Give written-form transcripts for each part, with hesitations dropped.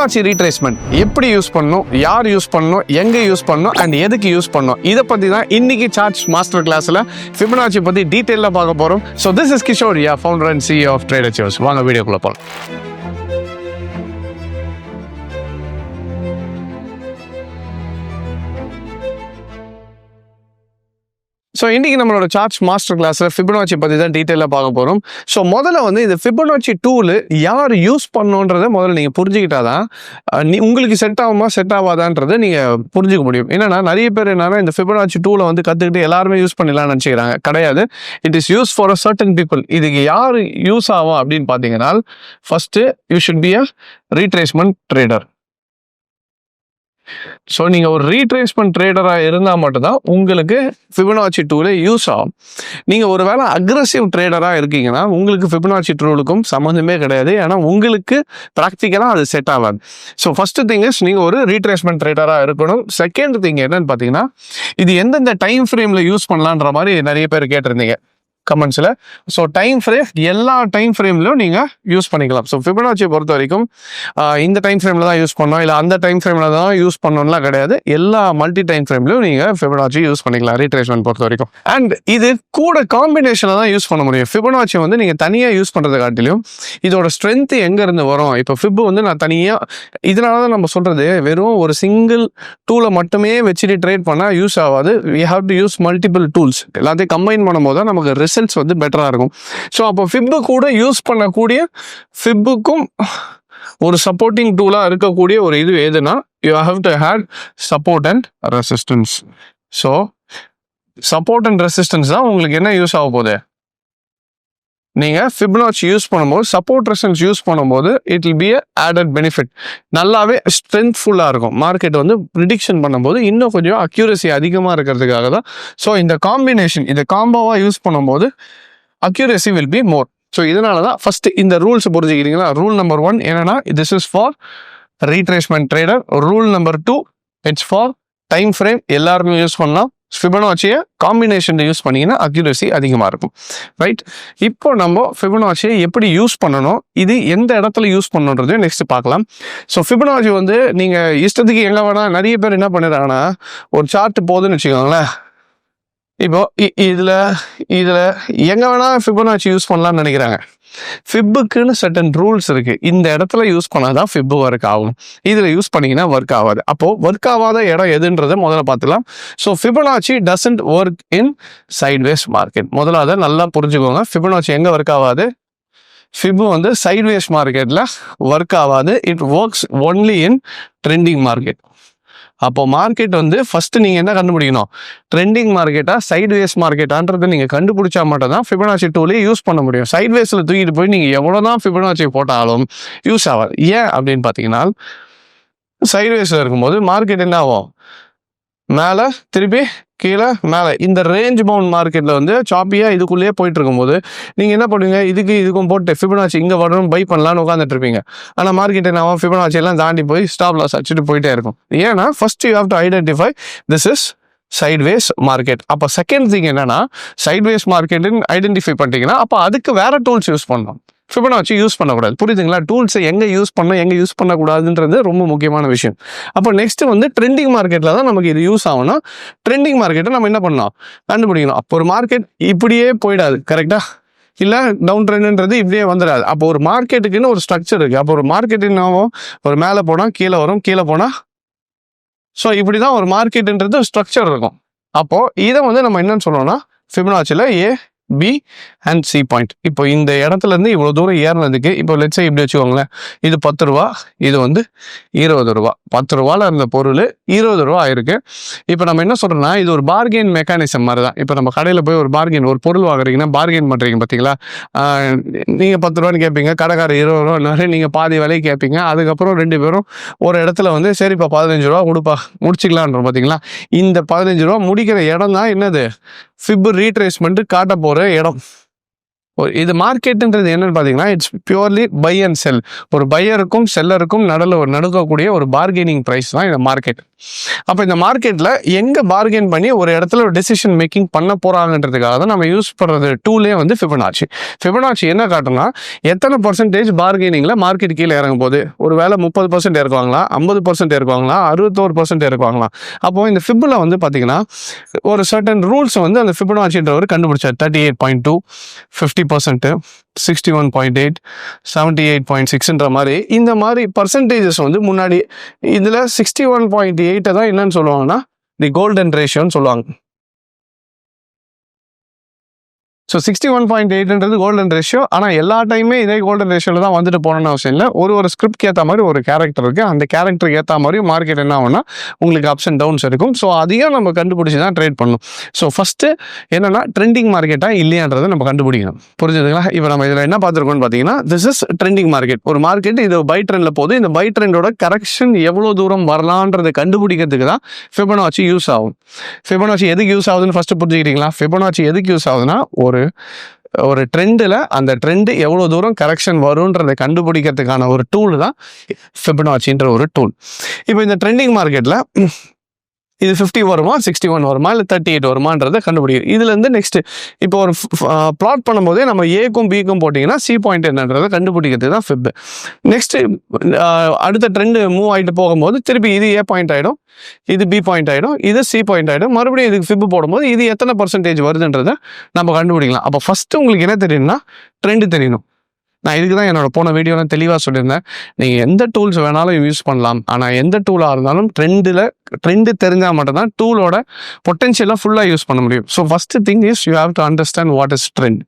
Fibonacci retracement எப்படி use பண்ணணும், யார் யூஸ் பண்ணணும், எங்கே யூஸ் பண்ணணும் அண்ட் எதுக்கு யூஸ் பண்ணணும், இதை பற்றி தான் இன்னைக்கு சார்ட்ஸ் மாஸ்டர் கிளாஸில் ஃபிபனாச்சி பற்றி டீட்டெயிலாக பார்க்க போகிறோம். So this is Kishore, founder and CEO of trade achievers. வாங்க வீடியோக்குள்ளே போகலாம். ஸோ இன்றைக்கி நம்மளோட சார்ட்ஸ் மாஸ்டர் கிளாஸில் ஃபிபனாச்சி பற்றி தான் டீட்டெயிலாக பார்க்க போகிறோம். ஸோ முதல்ல வந்து இந்த ஃபிபனாச்சி டூலு யார் யூஸ் பண்ணணுன்றதை முதல்ல நீங்கள் புரிஞ்சுக்கிட்டா தான் உங்களுக்கு செட் ஆகுமா செட் ஆகாதான்றதை நீங்கள் புரிஞ்சுக்க முடியும். என்னன்னா நிறைய பேர் என்னன்னா இந்த ஃபிபனாச்சி டூலை வந்து கற்றுக்கிட்டு எல்லாருமே யூஸ் பண்ணிடலாம்னு நினச்சிக்கிறாங்க. கிடையாது. It is use for a certain people. இதுக்கு யார் யூஸ் ஆகும் அப்படின்னு பார்த்தீங்கன்னா, first you should be a retracement trader. So நீங்கள் ஒரு ரீட்ரேஸ்மெண்ட் ட்ரேடராக இருந்தால் மட்டும்தான் உங்களுக்கு ஃபிபனாச்சி டூலே யூஸ் ஆகும். நீங்கள் ஒரு வேளை அக்ரெசிவ் ட்ரேடராக இருக்கீங்கன்னா உங்களுக்கு ஃபிபனாச்சி டூலுக்கும் சம்மந்தமே கிடையாது. ஏன்னா உங்களுக்கு ப்ராக்டிக்கலாக அது செட் ஆகாது. ஸோ ஃபர்ஸ்ட் திங் இஸ் நீங்கள் ஒரு ரீட்ரேஸ்மெண்ட் ட்ரேடராக இருக்கணும். செகண்ட் திங் என்னன்னு பார்த்தீங்கன்னா, இது எந்தெந்த டைம் ஃப்ரேமில் யூஸ் பண்ணலான்ற மாதிரி நிறைய பேர் கேட்டிருந்தீங்க கமெண்ட்ஸில். ஸோ டைம் ஃப்ரேம் எல்லா டைம் ஃப்ரேம்லையும் நீங்கள் யூஸ் பண்ணிக்கலாம். ஸோ ஃபிபனாச்சியை பொறுத்த வரைக்கும் இந்த டைம் ஃப்ரேமில் தான் யூஸ் பண்ணணும், இல்லை அந்த டைம் ஃப்ரேமில் தான் யூஸ் பண்ணணும்லாம் கிடையாது. எல்லா மல்டி டைம் ஃப்ரேம்லையும் நீங்கள் ஃபிபனாச்சி யூஸ் பண்ணிக்கலாம் ரீட்ரேஸ்மெண்ட் பொறுத்த வரைக்கும். அண்ட் இது கூட காம்பினேஷனில் தான் யூஸ் பண்ண முடியும். ஃபிபனாச்சி வந்து நீங்கள் தனியாக யூஸ் பண்ணுறதை காட்டிலும் இதோட ஸ்ட்ரென்த்து எங்கேருந்து வரும். இப்போ ஃபிப் வந்து நான் தனியாக, இதனால தான் நம்ம சொல்கிறது, வெறும் ஒரு சிங்கிள் டூலை மட்டுமே வச்சுட்டு ட்ரேட் பண்ணால் யூஸ் ஆகாது. We have to use multiple tools. எல்லாத்தையும் கம்பைன் பண்ணும்போது தான் நமக்கு ரிசல்ட்ஸ் வந்து பெட்டராக இருக்கும். ஸோ அப்போ ஃபிப்பு கூட யூஸ் பண்ணக்கூடிய, ஃபிப்புக்கும் ஒரு சப்போர்ட்டிங் டூலாக இருக்கக்கூடிய ஒரு இது எதுனா, you have to have support and resistance. So support and resistance தான் உங்களுக்கு என்ன யூஸ் ஆக போகுது. நீங்கள் ஃபிபனாச்சி யூஸ் பண்ணும்போது, சப்போர்ட் ரெசிஸ்டன்ஸ் யூஸ் பண்ணும்போது it will be a added benefit. நல்லாவே ஸ்ட்ரென்த்ஃபுல்லாக இருக்கும். மார்க்கெட் வந்து ப்ரிடிக்ஷன் பண்ணும்போது இன்னும் கொஞ்சம் அக்யூரசி அதிகமாக இருக்கிறதுக்காக தான். ஸோ இந்த காம்பினேஷன், இதை காம்போவாக யூஸ் பண்ணும்போது accuracy will be more. So இதனால தான் ஃபஸ்ட்டு இந்த ரூல்ஸ் புரிஞ்சுக்கிறீங்களா. ரூல் நம்பர் 1 என்னன்னா, this is for retracement trader. Rule number 2, it's for time frame. எல்லாருமே யூஸ் பண்ணலாம். ஃபிபனாச்சியை காம்பினேஷன் யூஸ் பண்ணிங்கன்னா அக்யூரசி அதிகமாக இருக்கும். ரைட். இப்போ நம்ம ஃபிபனாச்சியை எப்படி யூஸ் பண்ணணும், இது எந்த இடத்துல யூஸ் பண்ணணுன்றது நெக்ஸ்ட் பார்க்கலாம். ஸோ ஃபிபனாச்சி வந்து நீங்கள் இஷ்டத்துக்கு எங்கே வேணால், நிறைய பேர் என்ன பண்ணிடுறாங்கன்னா, ஒரு சார்ட் போதுன்னு வச்சுக்கோங்களேன். இப்போ இதில் எங்கே வேணால் ஃபிபனாச்சி யூஸ் பண்ணலாம்னு நினைக்கிறாங்க. ஃபிப்புக்குன்னு சர்டன் ரூல்ஸ் இருக்குது. இந்த இடத்துல யூஸ் பண்ணால் தான் ஃபிப்பு ஒர்க் ஆகும், இதில் யூஸ் பண்ணிங்கன்னா ஒர்க் ஆகாது. அப்போது ஒர்க் ஆகாத இடம் எதுன்றதை முதல்ல பார்த்துக்கலாம். So Fibonacci doesn't work in sideways market. முதல்ல அதை நல்லா புரிஞ்சுக்கோங்க. ஃபிபனாச்சி எங்கே ஒர்க் ஆகாது, ஃபிப்பு வந்து சைட்வேஸ் மார்க்கெட்டில் ஒர்க் ஆகாது. It works only in trending market. அப்போ மார்க்கெட் வந்து ஃபஸ்ட்டு நீங்கள் என்ன கண்டுபிடிக்கணும், ட்ரெண்டிங் மார்க்கெட்டா சைட்வேஸ் மார்க்கெட்டான்றதை நீங்கள் கண்டுபிடிச்சா மட்டும் தான் ஃபிபனாச்சி டூலே யூஸ் பண்ண முடியும். சைட்வேஸில் தூக்கிட்டு போய் நீங்கள் எவ்வளோ தான் ஃபிபனாச்சி போட்டாலும் யூஸ் ஆகாது. ஏன் அப்படின்னு பார்த்தீங்கன்னா, சைட்வேஸில் இருக்கும்போது மார்க்கெட் என்ன ஆகும், மேலே திருப்பி கீழே மேலே, இந்த ரேஞ்ச் பவுண்ட் மார்க்கெட்டில் வந்து சாப்பியாக இதுக்குள்ளேயே போயிட்டு இருக்கும்போது நீங்கள் என்ன பண்ணுவீங்க, இதுக்கும் போட்டு ஃபிபனாச்சி இங்கே வரணும் பை பண்ணலான்னு உட்காந்துட்டு இருப்பீங்க. ஆனால் மார்க்கெட் என்ன ஆகும், ஃபிபனாச்சி எல்லாம் தாண்டி போய் ஸ்டாப் லாஸ் அடிச்சுட்டு போயிட்டே இருக்கும். ஏன்னா first you have to identify this is sideways market. அப்போ செகண்ட் திங் என்னன்னா, சைட்வேஸ் மார்க்கெட்டுன்னு ஐடென்டிஃபை பண்ணிட்டீங்கன்னா அப்போ அதுக்கு வேற டூல்ஸ் யூஸ் பண்ணணும். ஃபிபனாச்சி யூஸ் பண்ணக்கூடாது. புரியுதுங்களா. டூல்ஸை எங்கே யூஸ் பண்ணணும், எங்கே யூஸ் பண்ணக்கூடாதுன்றது ரொம்ப முக்கியமான விஷயம். அப்போ நெக்ஸ்ட் வந்து ட்ரெண்டிங் மார்க்கெட்டில் தான் நமக்கு இது யூஸ் ஆகும்னா, ட்ரெண்டிங் மார்க்கெட்டை நம்ம என்ன பண்ணணும், கண்டுபிடிக்கணும். அப்போ ஒரு மார்க்கெட் இப்படியே போயிடாது, கரெக்டாக இல்லை, டவுன் ட்ரெண்டுன்றது இப்படியே வந்துடாது. அப்போ ஒரு மார்க்கெட்டுக்குன்னு ஒரு ஸ்ட்ரக்சர் இருக்குது. அப்போ ஒரு மார்க்கெட் என்ன ஆகும், ஒரு மேலே போனால் கீழே வரும், கீழே போனால், ஸோ இப்படி தான் ஒரு மார்க்கெட்டுன்றது ஸ்ட்ரக்சர் இருக்கும். அப்போது இதை வந்து நம்ம என்னன்னு சொல்லணும்னா, ஃபிபனாச்சியில் A, B and C point. இப்போ இந்த இடத்துல இருந்து இவ்வளோ தூரம் ஏறினதுக்கு, இப்போ லெட்ஸே இப்படி வச்சுக்கோங்களேன், இது 10 ரூபா, இது வந்து 20 ரூபா. 10 ரூபாவில் இருந்த பொருள் 20 ரூபா ஆயிருக்கு. இப்போ நம்ம என்ன சொல்கிறோம்னா, இது ஒரு பார்கெயின் மெக்கானிசம் மாதிரி தான். இப்போ நம்ம கடையில் போய் ஒரு பொருள் வாங்குறீங்கன்னா பார்கெயின் பண்ணுறீங்க பார்த்தீங்களா. நீங்கள் 10 ரூபான்னு கேட்பீங்க, கடைக்காரர் 20 ரூபா, நீங்கள் பாதி விலையை கேட்பீங்க. அதுக்கப்புறம் 2 பேரும் ஒரு இடத்துல வந்து சரிப்பா 15 ரூபா கொடுப்பா முடிச்சிக்கலான்ற பார்த்தீங்களா. இந்த 15 ரூபா முடிக்கிற இடம் தான் என்னது, ஃபிப் ரீட்ரேஸ்மெண்ட் காட்ட போகிற இடம். இது மார்க்கெட்டுன்றது என்னன்னு பார்த்தீங்கன்னா it's purely by and sell. ஒரு பையருக்கும் செல்லருக்கும் நடுக்கக்கூடிய ஒரு பார்கெனிங் ப்ரைஸ் தான் இந்த மார்க்கெட். அப்போ இந்த மார்க்கெட்டில் எங்கே பார்கெயின் பண்ணி ஒரு இடத்துல ஒரு டெசிஷன் மேக்கிங் பண்ண போகிறாங்கன்றதுக்காக தான் நம்ம யூஸ் பண்ணுறது டூலே வந்து ஃபிபனாச்சி. ஃபிபனாச்சி என்ன காட்டுனா எத்தனை பர்சன்டேஜ் பார்கெனிங்கில் மார்க்கெட் கீழே இறங்கும் போது ஒரு வேளை 30% இறக்குவாங்களா, 50% இறக்குவாங்களா, 61% இறக்குவாங்களா. அப்போ இந்த ஃபிபில் வந்து பார்த்தீங்கன்னா ஒரு சர்டன் ரூல்ஸ் வந்து அந்த ஃபிபனாச்சின்றவர் கண்டுபிடிச்சார். 38.2, 50%, 61.8, 78.6ன்ற மாதிரி இந்த மாதிரி பர்சன்டேஜஸ் வந்து முன்னாடி இதில் 61.8 தான் என்னன்னு சொல்லுவாங்கன்னா தி கோல்டன் ரேஷியோன்னு சொல்லுவாங்க. ஸோ 61.8ன்றது கோல்டன் ரேஷியோ. ஆனால் எல்லா டைமே இதே கோல்டன் ரேஷியோவில் தான் வந்துட்டு போகணும்னு அவசியம் இல்லை. ஒரு ஸ்கிரிப்ட்க்கு ஏற்ற மாதிரி ஒரு கேரக்டர் இருக்குது. அந்த கேரக்டருக்கு ஏற்ற மாதிரி மார்க்கெட் என்ன ஆகும்னா உங்களுக்கு அப்ஸ் அண்ட் டவுன்ஸ் இருக்கும். ஸோ அதையும் நம்ம கண்டுபிடிச்சி தான் ட்ரேட் பண்ணணும். ஸோ ஃபஸ்ட்டு என்னென்னா ட்ரெண்டிங் மார்க்கெட்டாக இல்லையான்றதை நம்ம கண்டுபிடிக்கணும். புரிஞ்சுதுங்களா? இப்போ நம்ம இதில் என்ன பார்த்துருக்கோம்னு பார்த்தீங்கன்னா திஸ் இஸ் ட்ரெண்டிங் மார்க்கெட். ஒரு மார்க்கெட் இது பை ட்ரெண்டில் போகுது. இந்த பை ட்ரெண்டோட கரெக்ஷன் எவ்வளோ தூரம் வரலான்றதை கண்டுபிடிக்கிறதுக்கு தான் ஃபிபனாச்சி யூஸ் ஆகும். ஃபிபனாச்சி எதுக்கு யூஸ் ஆகுதுன்னு ஃபஸ்ட்டு புரிஞ்சுக்கிட்டீங்களா? ஃபிபனாச்சி எதுக்கு யூஸ் ஆகுதுன்னா ஒரு ட்ரெண்டில் அந்த ட்ரெண்டு எவ்வளோ தூரம் கரெக்ஷன் வரும்ன்றதை கண்டுபிடிக்கிறதுக்கான ஒரு டூல் தான் ஃபிபனாச்சின்ற ஒரு டூல். இப்போ இந்த ட்ரெண்டிங் மார்க்கெட்டில் இது 50 வருமா, 61 வருமா, இல்லை 38 வருமானதை கண்டுபிடிக்கும். இதுலேருந்து நெக்ஸ்ட் இப்போ ஒரு பிளாட் பண்ணும்போதே நம்ம ஏக்கும் பிக்கும் போட்டிங்கன்னா சி பாயிண்ட் என்னன்றதை கண்டுபிடிக்கிறது தான் ஃபிப். நெக்ஸ்ட் அடுத்த ட்ரெண்டு மூவ் ஆகிட்டு போகும்போது திருப்பி இது ஏ பாயிண்ட் ஆகிடும், இது பி பாயிண்ட் ஆகிடும், இது சி பாயிண்ட் ஆகிடும். மறுபடியும் இதுக்கு ஃபிப் போடும்போது இது எத்தனை பர்சன்டேஜ் வருதுன்றதை நம்ம கண்டுபிடிக்கலாம். அப்போ ஃபஸ்ட்டு உங்களுக்கு என்ன தெரியணும்னா ட்ரெண்டு தெரியணும். நான் இதுக்கு தான் என்னோட போன வீடியோவில் தெளிவாக சொல்லியிருந்தேன். நீங்கள் எந்த டூல்ஸ் வேணாலும் யூஸ் பண்ணலாம். ஆனால் எந்த டூலாக இருந்தாலும் ட்ரெண்டு தெரிஞ்சால் மட்டும்தான் டூலோட பொட்டென்ஷியலாக ஃபுல்லாக யூஸ் பண்ண முடியும். So first thing is you have to understand what is trend.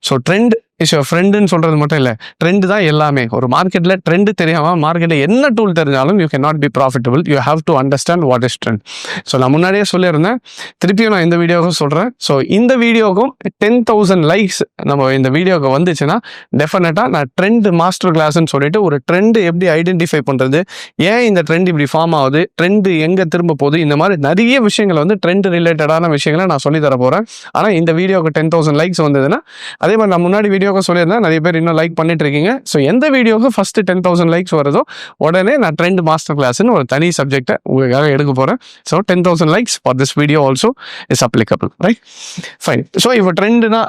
So trend is your ஃப்ரெண்டுன்னு சொல்கிறது மட்டும் இல்லை, ட்ரெண்டு தான் எல்லாமே. ஒரு மார்க்கெட்டில் ட்ரெண்டு தெரியாமல் மார்க்கெட்டில் என்ன டூல் தெரிஞ்சாலும் you can not be profitable. You have to understand what is trend. So நான் முன்னாடியே சொல்லியிருந்தேன், திருப்பியும் நான் இந்த வீடியோவுக்கும் சொல்கிறேன். ஸோ இந்த வீடியோக்கும் 10,000 லைக்ஸ் நம்ம இந்த வீடியோவுக்கு வந்துச்சுன்னா டெஃபினட்டாக நான் ட்ரெண்ட் மாஸ்டர் கிளாஸ்ன்னு சொல்லிட்டு ஒரு ட்ரெண்டு எப்படி ஐடென்டிஃபை பண்ணுறது, ஏன் இந்த ட்ரெண்ட் இப்படி ஃபார்ம் ஆகுது, ட்ரெண்டு எங்கே திரும்ப போகுது, இந்த மாதிரி நிறைய விஷயங்கள் வந்து ட்ரெண்ட் ரிலேட்டடான விஷயங்களை நான் சொல்லி தர போகிறேன். ஆனால் இந்த வீடியோவுக்கு 10,000 லைக்ஸ் வந்ததுன்னா அதே மாதிரி நான் முன்னாடி வீடியோவுக்கு சொல்லியிருந்தேன், நிறைய பேர் இன்னும் லைக் பண்ணிட்டு இருக்கீங்க. ஸோ எந்த வீடியோவுக்கு ஃபஸ்ட்டு 10,000 லைக்ஸ் வருதோ உடனே நான் ட்ரெண்ட் மாஸ்டர் கிளாஸ்ன்னு ஒரு தனி சப்ஜெக்டை உங்களுக்காக எடுக்க போகிறேன். So 10,000 likes for this video also is applicable, right? Fine. So இப்போ ட்ரெண்டுனா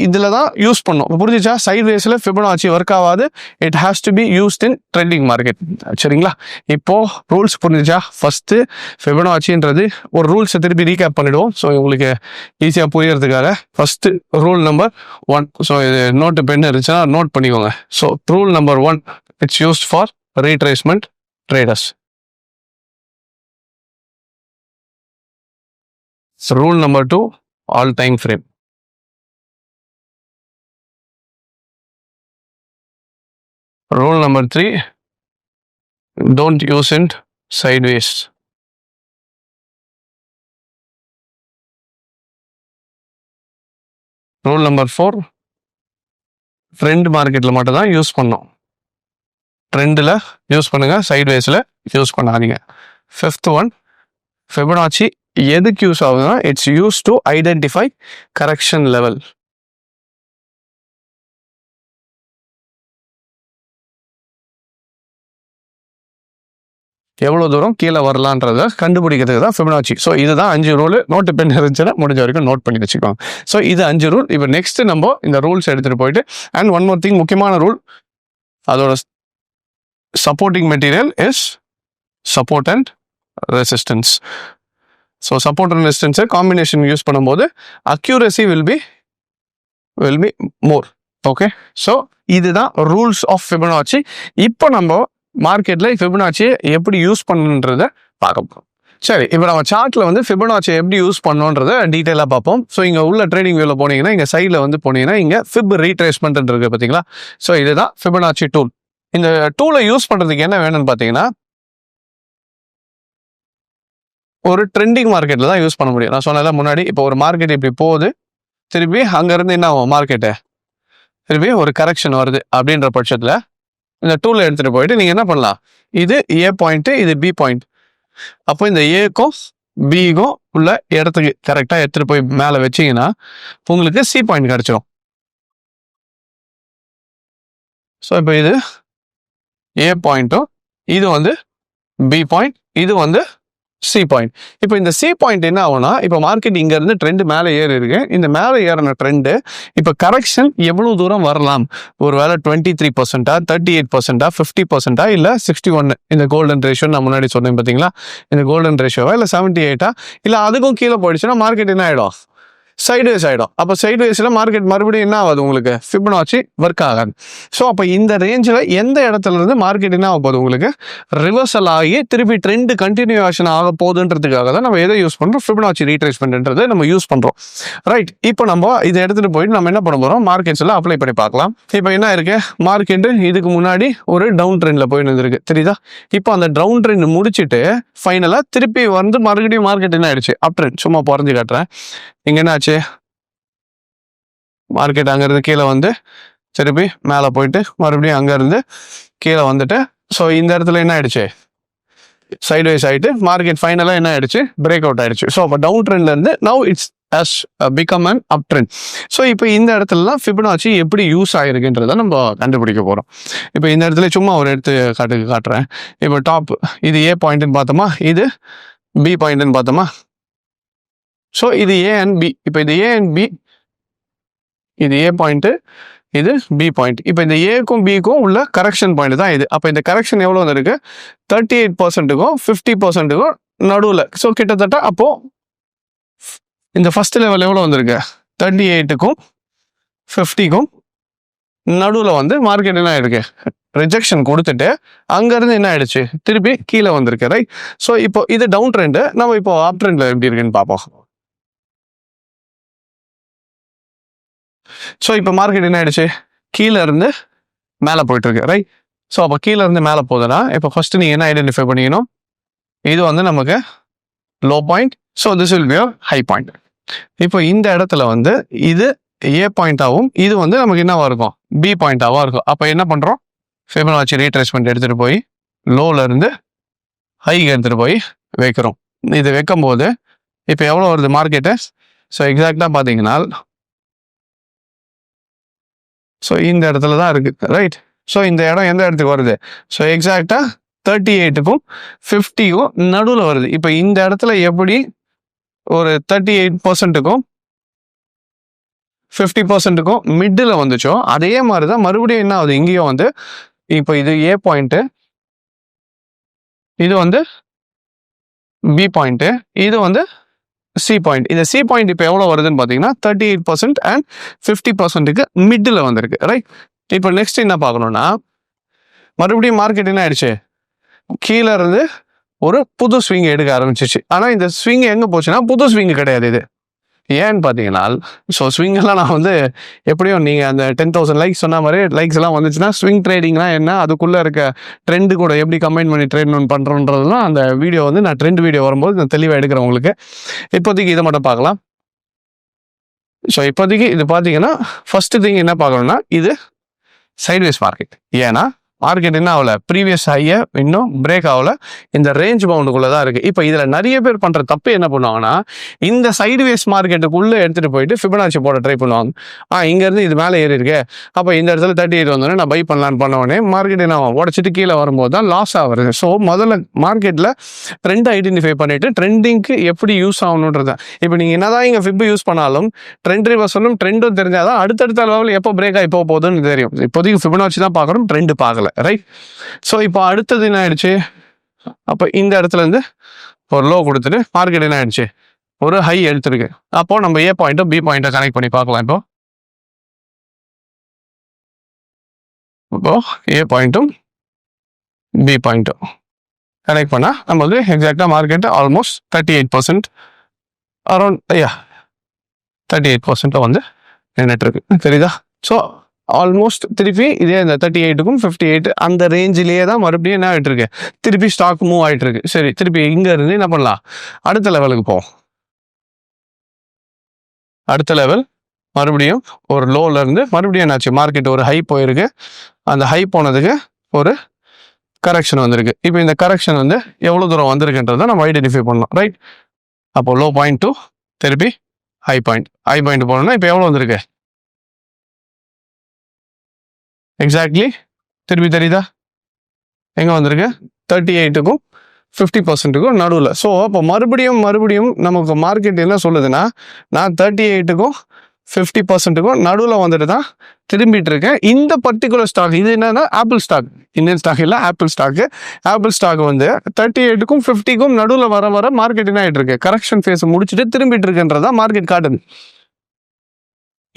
இதில் தான் யூஸ் பண்ணோம். புரிஞ்சிச்சா? சைட் வேஸில் ஃபிபனாச்சி ஒர்க் ஆகாது. It has to be used in trending market. சரிங்களா? இப்போது ரூல்ஸ் புரிஞ்சிச்சா? ஃபஸ்ட்டு ஃபிபனாச்சின்றது ஒரு ரூல்ஸை திருப்பி ரீகேப் பண்ணிவிடுவோம். ஸோ உங்களுக்கு ஈஸியாக புரியறதுக்காக ஃபஸ்ட்டு ரூல் நம்பர் 1. ஸோ இது நோட்டு பென் இருந்துச்சுன்னா நோட் பண்ணிக்கோங்க. So rule number 1, it's used for retracement traders. Rule number 2, all time frame. Rule number 3, don't use in sideways. Rule number 4, trend மார்க்கெட்டில் மட்டும் தான் யூஸ் பண்ணோம். ட்ரெண்டில் யூஸ் பண்ணுங்கள், சைட்வேஸில் use பண்ணாதீங்க. 5th ஒன், ஃபிபனாச்சி எதுக்கு யூஸ் ஆகுதுன்னா it's use to identify correction level. எவ்வளோ தூரம் கீழே வரலான்றதை கண்டுபிடிக்கிறதுக்கு தான் ஃபிபனாச்சி. ஸோ இதுதான் 5 ரூல். நோட்டு பென் இருந்துச்சுன்னா முடிஞ்ச வரைக்கும் நோட் பண்ணி வச்சுக்கோங்க. ஸோ இது 5 ரூல். இப்போ நெக்ஸ்ட் நம்ம இந்த ரூல்ஸ் எடுத்துகிட்டு போயிட்டு அண்ட் ஒன் மோர் திங், முக்கியமான ரூல், அதோட supporting material is support and resistance. So support and ரெசிஸ்டன்ஸை காம்பினேஷன் யூஸ் பண்ணும்போது accuracy will be more. Okay, so இதுதான் ரூல்ஸ் ஆஃப் ஃபிபனாச்சி. இப்போ நம்ம மார்க்கெட்டில் ஃபிபனாச்சியை எப்படி யூஸ் பண்ணுன்றதை பார்க்க போகிறோம். சரி, இப்போ நம்ம சார்ட்டில் வந்து ஃபிபனாச்சியை எப்படி யூஸ் பண்ணோன்றதை டீட்டெயிலாக பார்ப்போம். ஸோ இங்கே உள்ள ட்ரேடிங் வியூவில் போனீங்கன்னா இங்கே சைடில் வந்து போனீங்கன்னா இங்கே ஃபிப் ரீட்ரேஸ்மெண்ட் இருக்குது பார்த்தீங்களா? ஸோ இதுதான் ஃபிபனாச்சி டூல். இந்த டூலை யூஸ் பண்ணுறதுக்கு என்ன வேணும்னு பார்த்தீங்கன்னா ஒரு ட்ரெண்டிங் மார்க்கெட்டில் தான் யூஸ் பண்ண முடியும். நான் சொன்னதான் முன்னாடி, இப்போ ஒரு மார்க்கெட் இப்படி போகுது, திருப்பி அங்கேருந்து என்ன ஆகும், மார்க்கெட்டை திருப்பி ஒரு கரெக்ஷன் வருது அப்படின்ற பட்சத்தில் இந்த டூலை எடுத்துகிட்டு போயிட்டு நீங்கள் என்ன பண்ணலாம், இது ஏ பாயிண்ட்டு, இது பி பாயிண்ட். அப்போ இந்த ஏக்கும் பிக்கும் உள்ள இடத்துக்கு கரெக்டாக எடுத்துகிட்டு போய் மேலே வச்சிங்கன்னா உங்களுக்கு சி பாயிண்ட் கிடச்சிடும். ஸோ இப்போ இது ஏ பாயிண்ட்டும் இது வந்து பி பாயிண்ட், இது வந்து சி பாயிண்ட். இப்போ இந்த சி பாயிண்ட் என்ன ஆகும்னா, இப்போ மார்க்கெட் இங்க இருந்து ட்ரெண்ட் மேலே ஏறி இருக்கு. இந்த மேலே ஏறின ட்ரெண்டு இப்போ கரெக்ஷன் எவ்வளவு தூரம் வரலாம்? ஒரு வேலை 23%, 38%, 50%, இல்லை 61, இந்த கோல்டன் ரேஷியோ நான் முன்னாடி சொன்னேன் பார்த்தீங்களா, இந்த கோல்டன் ரேஷியோவா, இல்லை 78, இல்லை அதுக்கும் கீழே போயிடுச்சுன்னா மார்க்கெட் என்ன ஆகிடும்? சைட்வேஸ் ஆகிடும். அப்போ சைட்வேஸில் மார்க்கெட் மறுபடியும் என்ன ஆகுது? உங்களுக்கு ஃபிபனாச்சி ஒர்க் ஆகாது. ஸோ அப்போ இந்த ரேஞ்சில் எந்த இடத்துல இருந்து மார்க்கெட் என்ன ஆக போகுது? உங்களுக்கு ரிவர்சல் ஆகி திருப்பி ட்ரெண்ட் கண்டினியூஷன் ஆக போகுதுன்றதுக்காக தான் நம்ம எதை யூஸ் பண்ணுறோம்? ஃபிபனாச்சி ரீட்ரேஸ்மெண்ட்ன்றதை நம்ம யூஸ் பண்ணுறோம். ரைட், இப்போ நம்ம இதை எடுத்துகிட்டு போயிட்டு நம்ம என்ன பண்ண போகிறோம்? மார்க்கெட்ஸில் அப்ளை பண்ணி பார்க்கலாம். இப்போ என்ன இருக்கு? மார்க்கெட்டு இதுக்கு முன்னாடி ஒரு டவுன் ட்ரெண்டில் போயிட்டு இருந்திருக்கு, தெரியுதா? இப்போ அந்த டவுன் ட்ரெண்ட் முடிச்சுட்டு ஃபைனலாக திருப்பி வந்து மறுபடியும் மார்க்கெட் என்ன ஆயிடுச்சு? அப் ட்ரெண்ட். சும்மா குறைஞ்சி காட்டுறேன். இங்க என்ன ஆச்சு? மார்க்கெட் அங்கேருந்து கீழே வந்து திருப்பி மேலே போயிட்டு மறுபடியும் அங்கேருந்து கீழே வந்துட்டு, ஸோ இந்த இடத்துல என்ன ஆயிடுச்சு? சைட்வைஸ் ஆகிட்டு மார்க்கெட் ஃபைனலாக என்ன ஆயிடுச்சு? பிரேக் அவுட் ஆயிடுச்சு. ஸோ அப்போ டவுன் ட்ரெண்ட்லேருந்து now it's has become an up trend. So இப்போ இந்த இடத்துலலாம் ஃபிபனாச்சி எப்படி யூஸ் ஆகிருக்குன்றதை நம்ம கண்டுபிடிக்க போகிறோம். இப்போ இந்த இடத்துல சும்மா ஒரு எடுத்து காட்டுறேன். இப்போ டாப் இது ஏ பாயிண்ட்னு பார்த்தோமா, இது பி பாயிண்ட்னு பார்த்தோமா. ஸோ இது ஏ அண்ட் பி. இப்போ இது ஏ அண்ட் பி, இது ஏ பாயிண்ட்டு, இது பி பாயிண்ட். இப்போ இந்த ஏக்கும் பிக்கும் உள்ள கரெக்ஷன் பாயிண்ட் தான் இது. அப்போ இந்த கரெக்ஷன் எவ்வளோ வந்துருக்கு? 38%க்கும் 50%க்கும் நடுவில். ஸோ கிட்டத்தட்ட அப்போ இந்த ஃபர்ஸ்ட் லெவல் எவ்வளோ வந்திருக்கு? 38க்கும் 50க்கும் நடுவில் வந்து மார்க்கெட் என்ன ஆயிருக்கு? ரிஜெக்ஷன் கொடுத்துட்டு அங்கேருந்து என்ன ஆயிடுச்சு? திருப்பி கீழே வந்திருக்கு. ரைட். ஸோ இப்போ இது டவுன் ட்ரெண்டு. நம்ம இப்போ அப் ட்ரெண்டில் எப்படி இருக்குன்னு பார்ப்போம். ஸோ இப்போ மார்க்கெட் என்ன ஆயிடுச்சு? கீழே இருந்து மேலே போயிட்டு இருக்கு. ரைட். ஸோ அப்போ கீழே இருந்து மேலே போகுதுன்னா இப்போ ஃபர்ஸ்ட் நீங்கள் என்ன ஐடென்டிஃபை பண்ணிக்கணும்? இது வந்து நமக்கு low point. So this will be your high point. இப்போ இந்த இடத்துல வந்து இது ஏ பாயிண்டாகவும் இது வந்து நமக்கு என்னவா இருக்கும்? பி பாயிண்டாகவும் இருக்கும். அப்போ என்ன பண்ணுறோம்? ஃபிபனாச்சி ரீட்ரேஸ்மெண்ட் எடுத்துகிட்டு போய் லோவில் இருந்து ஹைக்கு எடுத்துகிட்டு போய் வைக்கிறோம். இது வைக்கும் போது இப்போ எவ்வளோ வருது மார்க்கெட்டு? ஸோ எக்ஸாக்டாக பார்த்தீங்கன்னா ஸோ இந்த இடத்துல தான் இருக்குது. ரைட். ஸோ இந்த இடம் எந்த இடத்துக்கு வருது? ஸோ எக்ஸாக்டாக 38க்கும் 50க்கும் நடுவில் வருது. இப்போ இந்த இடத்துல எப்படி ஒரு 38%க்கும் 50%க்கும் மிட்டில் வந்துச்சோ அதே மாதிரி தான் மறுபடியும் என்ன ஆகுது? இங்கேயும் வந்து இப்போ இது ஏ பாயிண்ட்டு, இது வந்து பி பாயிண்ட்டு, இது வந்து சி பாயிண்ட். இந்த சி பாயிண்ட் இப்போ எவ்வளோ வருதுன்னு பார்த்தீங்கன்னா 38% அண்ட் 50%க்கு மிட்டில் வந்திருக்கு. ரைட். இப்போ நெக்ஸ்ட் என்ன பார்க்கணும்னா, மறுபடியும் மார்க்கெட் என்ன ஆயிடுச்சு? கீழே இருந்து ஒரு புது ஸ்விங் எடுக்க ஆரம்பிச்சிச்சு. ஆனால் இந்த ஸ்விங் எங்கே போச்சுன்னா புது ஸ்விங் கிடையாது இது. ஏன்னு பார்த்தீங்கன்னா, ஸோ ஸ்விங்கெல்லாம் நான் வந்து எப்படியும் நீங்கள் அந்த 10,000 லைக்ஸ் சொன்ன மாதிரி லைக்ஸ் எல்லாம் வந்துச்சுன்னா ஸ்விங் ட்ரேடிங்லாம் என்ன, அதுக்குள்ளே இருக்க ட்ரெண்டு கூட எப்படி கம்பைன் பண்ணி ட்ரேட் பண்ணுறோன்றதுலாம் அந்த வீடியோ வந்து நான் ட்ரெண்ட் வீடியோ வரும்போது நான் தெளிவாக எடுக்கிறேன் உங்களுக்கு. இப்போதைக்கு இதை மட்டும் பார்க்கலாம். ஸோ இப்போதைக்கு இது பார்த்தீங்கன்னா ஃபர்ஸ்ட் திங் என்ன பார்க்கணும்னா, இது சைட்வேஸ் மார்க்கெட். ஏன்னா மார்க்கெட் என்ன ஆகல? ப்ரீவியஸ் ஹையை இன்னும் பிரேக் ஆகல. இந்த ரேஞ்ச் பவுண்டுக்குள்ளே தான் இருக்குது. இப்போ இதில் நிறைய பேர் பண்ணுற தப்பு என்ன பண்ணுவாங்கன்னா, இந்த சைட்வேஸ் மார்க்கெட்டுக்குள்ளே எடுத்துகிட்டு போயிட்டு ஃபிபனாச்சி போட ட்ரை பண்ணுவாங்க. இங்கேருந்து இது மேலே ஏறி இருக்கு, அப்போ இந்த இடத்துல 38 வந்தோடனே நான் பை பண்ணலான்னு பண்ண மார்க்கெட் என்ன ஆகும்? உடச்சிட்டு கீழே வரும்போது தான் லாஸ் ஆகுது. ஸோ முதல்ல மார்க்கெட்டில் ட்ரெண்ட் ஐடென்டிஃபை பண்ணிவிட்டு ட்ரெண்டிங்க்கு எப்படி யூஸ் ஆகணுன்றது. இப்போ நீங்கள் என்ன தான் இங்கே ஃபிப் யூஸ் பண்ணாலும் ட்ரெண்ட் ரிவர்சலும் ட்ரெண்டும் தெரிஞ்சால் தான் அடுத்தடுத்த லெவலில் எப்போ பிரேக் ஆகி போகுதுன்னு தெரியும். இப்போதைக்கு ஃபிபனாச்சி தான் பார்க்குறோம், ட்ரெண்டு பார்க்கல. ரைட். ஸோ இப்போ அடுத்தது என்ன ஆயிடுச்சு? அப்போ இந்த இடத்துல இருந்து ஒரு லோ கொடுத்துட்டு மார்க்கெட் என்ன ஆயிடுச்சு? ஒரு ஹை எடுத்துருக்கு. அப்போ நம்ம ஏ பாயிண்ட்டும் பி பாயிண்ட்டை கனெக்ட் பண்ணி பார்க்கலாம். இப்போ ஏ பாயிண்ட்டும் பி பாயிண்ட்டும் கனெக்ட் பண்ணால் நம்ம வந்து எக்ஸாக்டாக மார்க்கெட் ஆல்மோஸ்ட் 38% அரௌண்ட் 38% வந்து நின்றுட்டு இருக்கு. தெரியுதா? ஸோ ஆல்மோஸ்ட் திருப்பி இதே இந்த 38க்கும் 58 அந்த ரேஞ்சிலேயே தான் மறுபடியும் என்ன ஆகிட்டு இருக்கு? திருப்பி ஸ்டாக் மூவ் ஆகிட்டு இருக்கு. சரி, திருப்பி இங்க இருந்து என்ன பண்ணலாம்? அடுத்த லெவலுக்கு போவோம். அடுத்த லெவல் மறுபடியும் ஒரு லோல இருந்து மறுபடியும் என்னாச்சு? மார்க்கெட் ஒரு ஹை போயிருக்கு. அந்த ஹை போனதுக்கு ஒரு கரெக்ஷன் வந்திருக்கு. இப்போ இந்த கரெக்ஷன் வந்து எவ்வளோ தூரம் வந்திருக்குன்றதை நம்ம ஐடென்டிஃபை பண்ணலாம். ரைட். அப்போ லோ பாயிண்ட் டு திருப்பி ஹை பாயிண்ட் போனோம்னா இப்போ எவ்வளோ வந்திருக்கு? எக்ஸாக்ட்லி திருப்பி தெரியுதா எங்கே வந்திருக்கு 38க்கும் 50%க்கும் நடுவில். ஸோ அப்போ மறுபடியும் நமக்கு மார்க்கெட் என்ன சொல்லுதுன்னா, நான் 38க்கும் 50%க்கும் நடுவில் வந்துட்டு தான் திரும்பிட்டு இருக்கேன். இந்த பர்டிகுலர் ஸ்டாக் இது என்னன்னா ஆப்பிள் ஸ்டாக், இந்தியன் ஸ்டாக் இல்லை ஆப்பிள் ஸ்டாக் வந்து 38க்கும் 50க்கும் நடுவில் வர மார்க்கெட் என்ன ஆகிட்டு இருக்கு, கரெக்ஷன் ஃபேஸ் முடிச்சுட்டு திரும்பிட்டு இருக்குன்றதான் மார்க்கெட் காட்டுது.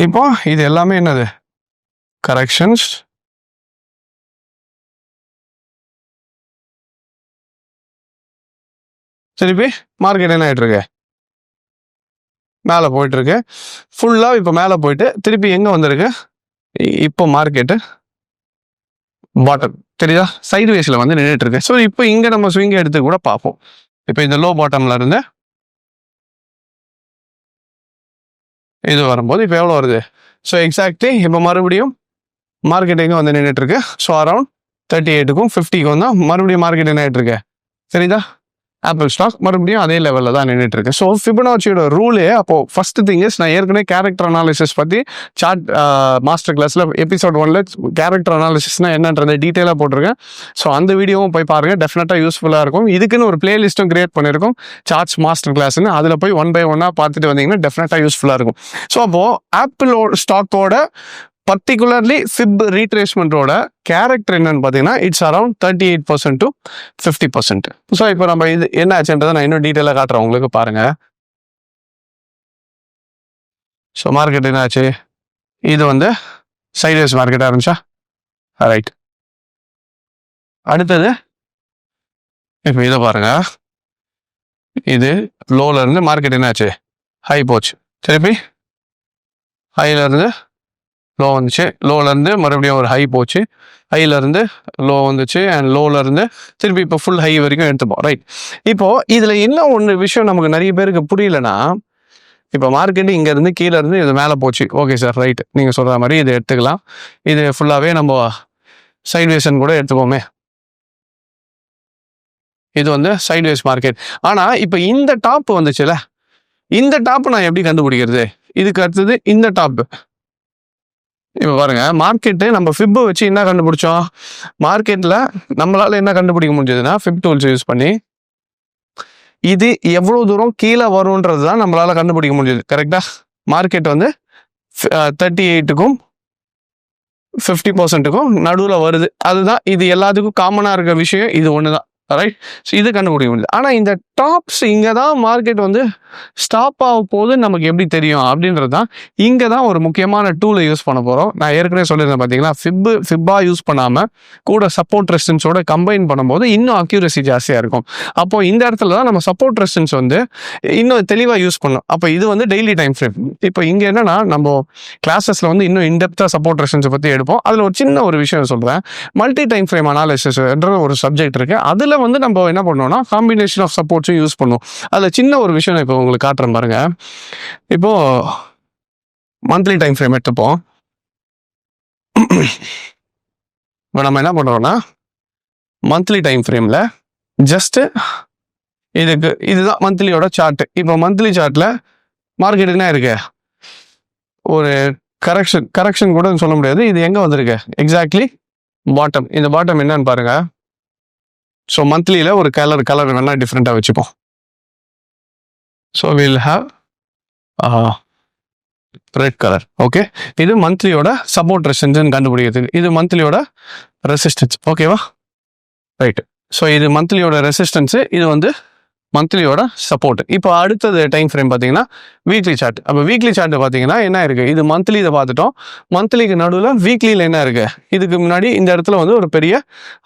இப்போ இது எல்லாமே என்னது, கரெக்ஷன்ஸ். திருப்பி மார்க்கெட் என்ன ஆகிட்டு இருக்கு, மேலே போயிட்டு இருக்கு ஃபுல்லாக. இப்போ மேலே போயிட்டு திருப்பி எங்கே வந்திருக்கு, இப்போ மார்க்கெட்டு பாட்டம் தெரியுதா, சைட்வேஸில் வந்து நின்றுட்டு இருக்கு. ஸோ இப்போ இங்கே நம்ம ஸ்விங்கை எடுத்து கூட பார்ப்போம். இப்போ இந்த லோ பாட்டம்ல இருந்து இது வரும்போது இப்போ எவ்வளோ வருது. ஸோ எக்ஸாக்ட்லி இப்போ மறுபடியும் மார்க்கெட் எங்கே வந்து நின்றுட்டு இருக்கு. ஸோ அரௌண்ட் 38க்கும் 50க்கும் தான் மறுபடியும் மார்க்கெட் என்ன ஆகிட்டு இருக்கு சரிதா. ஆப்பிள் ஸ்டாக் மறுபடியும் அதே லெவலில் தான் நின்றுட்டு இருக்கு. ஸோ ஃபிபனாச்சியோட ரூலே அப்போ ஃபர்ஸ்ட் திங் இஸ், நான் ஏற்கனவே கேரக்டர் அனாலிசிஸ் பற்றி சார்ட் மாஸ்டர் கிளாஸில் எபிசோட் 1ல் கேரக்டர் அனாலிசிஸ்னா என்னன்றதை டீட்டெயிலாக போட்டிருக்கேன். ஸோ அந்த வீடியோவும் போய் பாருங்கள், டெஃபினட்டாக யூஸ்ஃபுல்லாக இருக்கும். இதுக்குன்னு ஒரு பிளேலிஸ்ட்டும் கிரியேட் பண்ணியிருக்கோம், சார்ட்ஸ் மாஸ்டர் கிளாஸ்ன்னு. அதில் போய் 1 by 1 பார்த்துட்டு வந்தீங்கன்னா டெஃபினட்டாக யூஸ்ஃபுல்லாக இருக்கும். ஸோ அப்போது ஆப்பிளோட ஸ்டாக்கோட பர்டிகுலர்லி ஃபிப் ரீட்ரேஸ்மெண்ட்டோட கேரக்டர் என்னன்னு பார்த்தீங்கன்னா, இட்ஸ் அரௌண்ட் 38% to 50%. ஸோ இப்போ நம்ம இது என்ன ஆச்சுன்றதை நான் இன்னும் டீட்டெயிலாக காட்டுறேன் உங்களுக்கு, பாருங்க. ஸோ மார்க்கெட் என்ன ஆச்சு, இது வந்து சைட்வேஸ் மார்க்கெட்டாக இருந்துச்சா, ரைட். அடுத்தது இப்போ இதை பாருங்க, இது லோல இருந்து மார்க்கெட் என்ன ஆச்சு, ஹை போச்சு. திருப்பி ஹைல இருந்து லோ வந்துச்சு, லோலேருந்து மறுபடியும் ஒரு ஹை போச்சு, ஹைலேருந்து லோ வந்துச்சு, அண்ட் லோலேருந்து திருப்பி இப்போ ஃபுல் ஹை வரைக்கும் எடுத்துப்போம், ரைட். இப்போது இதில் என்ன ஒன்று விஷயம் நமக்கு நிறைய பேருக்கு புரியலன்னா, இப்போ மார்க்கெட்டு இங்கேருந்து கீழே இருந்து இது மேலே போச்சு, ஓகே சார் ரைட், நீங்கள் சொல்கிற மாதிரி இது எடுத்துக்கலாம். இது ஃபுல்லாகவே நம்ம சைட்வேஸ்ன்னு கூட எடுத்துப்போமே, இது வந்து சைட்வேஸ் மார்க்கெட். ஆனால் இப்போ இந்த டாப் வந்துச்சுல, இந்த டாப் நான் எப்படி கண்டுபிடிக்கிறது, இதுக்கு அடுத்தது இந்த டாப்பு. இப்போ பாருங்க, மார்க்கெட்டு நம்ம ஃபிப்பு வச்சு என்ன கண்டுபிடிச்சோம், மார்க்கெட்டில் நம்மளால் என்ன கண்டுபிடிக்க முடிஞ்சதுன்னா, ஃபிப் டூல்ஸ் யூஸ் பண்ணி இது எவ்வளோ தூரம் கீழே வரும்ன்றது தான் நம்மளால் கண்டுபிடிக்க முடிஞ்சது, கரெக்டாக. மார்க்கெட் வந்து 38க்கும் 50%க்கும் நடுவில் வருது, அதுதான் இது எல்லாத்துக்கும் காமனாக இருக்க விஷயம், இது ஒன்று தான், ரைட். ஸோ இது கண்டுபிடிக்க முடியுது. ஆனால் இந்த டாப்ஸ் இங்கே தான் மார்க்கெட் வந்து ஸ்டாப் ஆக போகுது நமக்கு எப்படி தெரியும் அப்படின்றது தான், இங்கே தான் ஒரு முக்கியமான டூலை யூஸ் பண்ண போகிறோம். நான் ஏற்கனவே சொல்லியிருந்தேன் பார்த்தீங்களா, ஃபிப்பாக யூஸ் பண்ணாமல் கூட சப்போர்ட் ரெசிஸ்டன்ஸோட கம்பைன் பண்ணும்போது இன்னும் அக்யூரசி ஜாஸ்தியாக இருக்கும். அப்போது இந்த இடத்துல தான் நம்ம சப்போர்ட் ரெசிஸ்டன்ஸ் வந்து இன்னும் தெளிவாக யூஸ் பண்ணோம். அப்போ இது வந்து டெய்லி டைம் ஃப்ரேம். இப்போ இங்கே என்னன்னா, நம்ம கிளாஸஸில் வந்து இன்னும் இன்டெப்த்தாக சப்போர்ட் ரெசிஸ்டன்ஸை பற்றி எடுப்போம். அதில் ஒரு சின்ன ஒரு விஷயம் சொல்கிறேன், மல்டி டைம் ஃப்ரேம் அனாலிசிஸ்ன்ற ஒரு சப்ஜெக்ட் இருக்குது. அதில் வந்து நம்ம என்ன பண்ணோம்னா, காம்பினேஷன் ஆஃப் சப்போர்ட்ஸும் யூஸ் பண்ணுவோம். அதில் சின்ன ஒரு விஷயம் இப்போ உங்களுக்கு காட்டுறேன் பாருங்க. இப்போ மந்த்லி டைம் ஃப்ரேம் எடுத்துப்போம். இப்போ நம்ம என்ன பண்ணுறோம்னா, மந்த்லி டைம் ஃப்ரேமில் ஜஸ்ட்டு இதுதான் மந்த்லியோட சார்ட்டு. இப்போ மந்த்லி சார்ட்டில் மார்க்கெட் என்ன இருக்கு, ஒரு கரெக்ஷன் கூட சொல்ல முடியாது. இது எங்கே வந்திருக்கு, எக்ஸாக்ட்லி பாட்டம். இந்த பாட்டம் என்னன்னு பாருங்க. ஸோ மந்த்லியில் ஒரு கலர் வேணால் டிஃப்ரெண்ட்டாக வச்சுப்போம். So will have red colour, okay. இது மந்த்லியோட சப்போர்ட் ரெசிஸ்டன்ஸ் கண்டுபிடிக்கிறது, இது மந்த்லியோட ரெசிஸ்டன்ஸ், ஓகேவா, ரைட். ஸோ இது மந்த்லியோட ரெசிஸ்டன்ஸு, இது வந்து மந்த்லியோட சப்போர்ட். இப்போ அடுத்தது டைம் ஃப்ரேம் பார்த்தீங்கன்னா வீக்லி சார்ட். அப்போ வீக்லி சார்ட் பார்த்தீங்கன்னா என்ன இருக்குது, இது மந்த்லி இதை பார்த்துட்டோம், மந்த்லிக்கு நடுவில் வீக்லியில் என்ன இருக்குது, இதுக்கு முன்னாடி இந்த இடத்துல வந்து ஒரு பெரிய